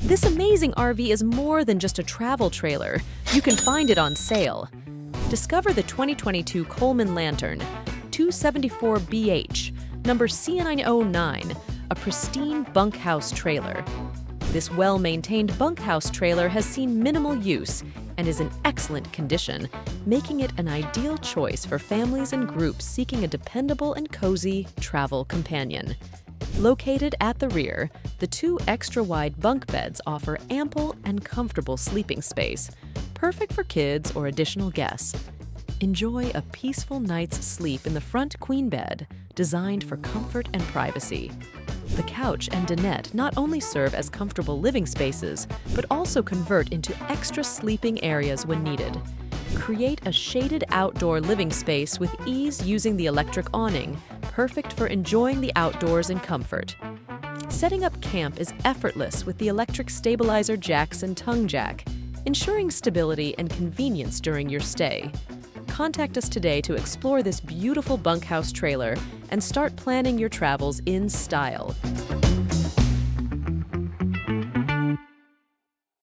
This amazing RV is more than just a travel trailer. You can find it on sale. Discover the 2022 Coleman Lantern 274BH, number C909, a pristine bunkhouse trailer. This well-maintained bunkhouse trailer has seen minimal use and is in excellent condition, making it an ideal choice for families and groups seeking a dependable and cozy travel companion. Located at the rear, the two extra-wide bunk beds offer ample and comfortable sleeping space, perfect for kids or additional guests. Enjoy a peaceful night's sleep in the front queen bed, designed for comfort and privacy. The couch and dinette not only serve as comfortable living spaces, but also convert into extra sleeping areas when needed. Create a shaded outdoor living space with ease using the electric awning, perfect for enjoying the outdoors in comfort. Setting up camp is effortless with the electric stabilizer jacks and tongue jack, ensuring stability and convenience during your stay. Contact us today to explore this beautiful bunkhouse trailer and start planning your travels in style.